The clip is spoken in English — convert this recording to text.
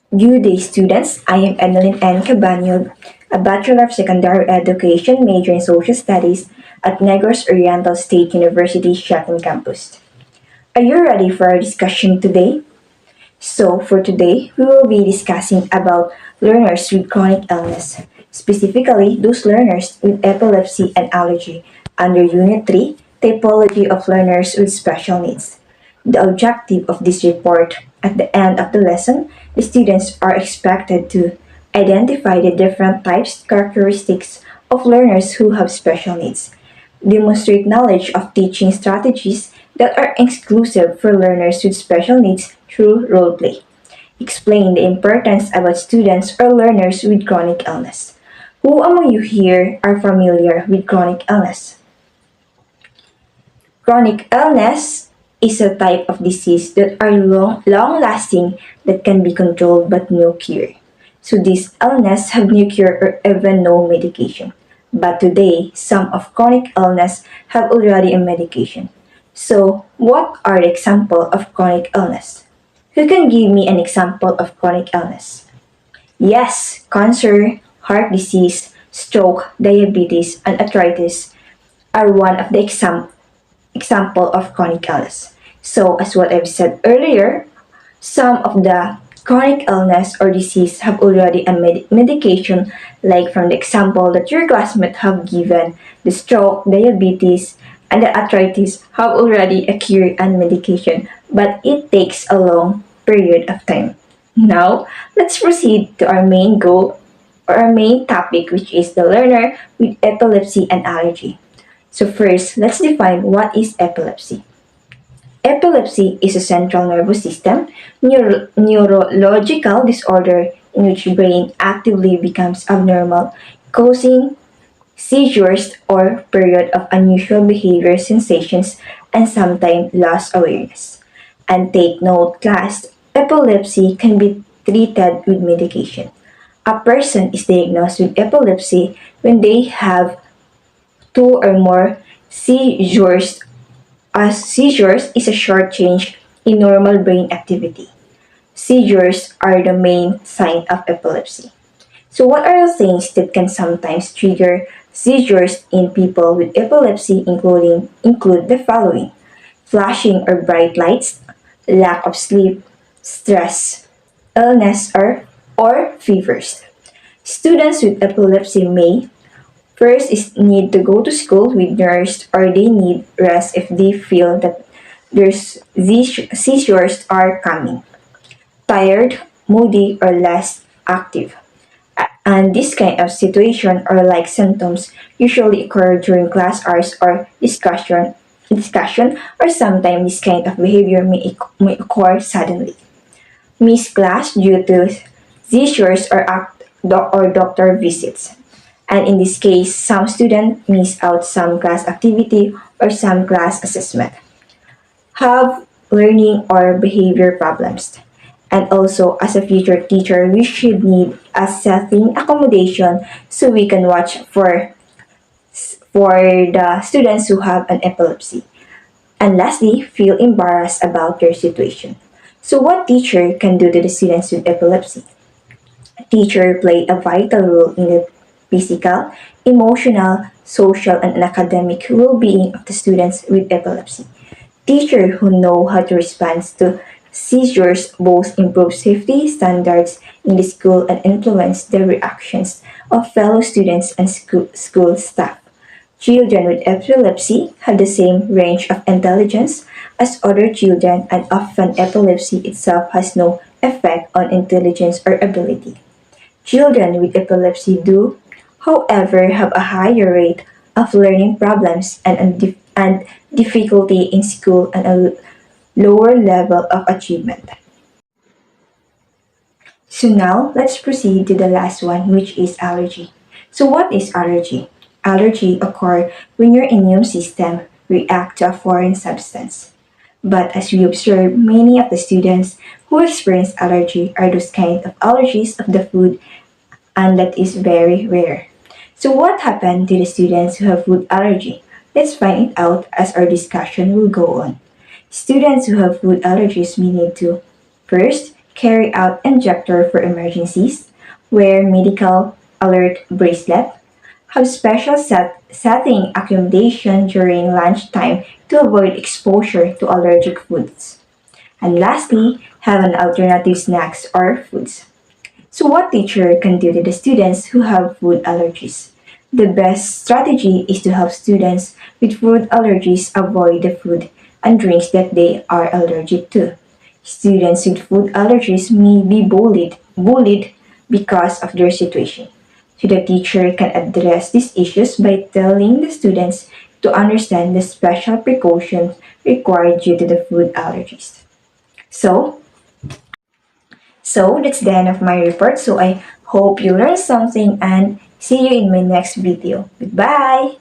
Good day, students. I am Emeline N. Cabanyog, a Bachelor of Secondary Education major in Social Studies at Negros Oriental State University, Shatan Campus. Are you ready for our discussion today? So, for today, we will be discussing about learners with chronic illness, specifically those learners with epilepsy and allergy, under Unit 3, Typology of Learners with Special Needs. The objective of this report, at the end of the lesson, the students are expected to identify the different types, characteristics of learners who have special needs, demonstrate knowledge of teaching strategies that are exclusive for learners with special needs through role play. Explain the importance about students or learners with chronic illness. Who among you here are familiar with chronic illness? Chronic illness is a type of disease that are long-lasting that can be controlled but no cure. So these illness have no cure or even no medication. But today, some of chronic illness have already a medication. So what are the example of chronic illness? Who can give me an example of chronic illness? Yes, cancer, heart disease, stroke, diabetes, and arthritis are one of the example of chronic illness. So, as what I've said earlier, some of the chronic illness or disease have already a medication, like from the example that your classmate have given, the stroke, diabetes, and the arthritis have already a cure and medication, but it takes a long period of time. Now, let's proceed to our main goal or our main topic, which is the learner with epilepsy and allergy. So first, let's define what is epilepsy. Epilepsy is a central nervous system neurological disorder in which brain actively becomes abnormal, causing seizures or period of unusual behavior sensations and sometimes lost awareness. And take note, class, epilepsy can be treated with medication. A person is diagnosed with epilepsy when they have two or more seizures. As seizures is a short change in normal brain activity. Seizures are the main sign of epilepsy. So what are the things that can sometimes trigger seizures in people with epilepsy include the following: flashing or bright lights, lack of sleep, stress, illness or fevers. Students with epilepsy may first is need to go to school with nurse or they need rest if they feel that these seizures are coming. Tired, moody, or less active. And this kind of situation or like symptoms usually occur during class hours or discussion or sometimes this kind of behavior may occur suddenly. Miss class due to seizures or doctor visits. And in this case, some students miss out some class activity or some class assessment. Have learning or behavior problems. And also, as a future teacher, we should need a setting accommodation so we can watch for the students who have an epilepsy. And lastly, feel embarrassed about their situation. So what teacher can do to the students with epilepsy? Teacher play a vital role in the physical, emotional, social, and academic well-being of the students with epilepsy. Teachers who know how to respond to seizures both improve safety standards in the school and influence the reactions of fellow students and school staff. Children with epilepsy have the same range of intelligence as other children, and often epilepsy itself has no effect on intelligence or ability. Children with epilepsy do, however, have a higher rate of learning problems and difficulty in school and a lower level of achievement. So now, let's proceed to the last one, which is allergy. So what is allergy? Allergy occurs when your immune system reacts to a foreign substance. But as we observe, many of the students who experience allergy are those kind of allergies of the food, and that is very rare. So what happened to the students who have food allergy? Let's find it out as our discussion will go on. Students who have food allergies may need to first carry out injector for emergencies, wear medical alert bracelet, have special setting accommodation during lunchtime to avoid exposure to allergic foods. And lastly, have an alternative snacks or foods. So what teacher can do to the students who have food allergies? The best strategy is to help students with food allergies avoid the food and drinks that they are allergic to. Students with food allergies may be bullied because of their situation. So the teacher can address these issues by telling the students to understand the special precautions required due to the food allergies. So, so that's the end of my report. So I hope you learned something and see you in my next video. Goodbye!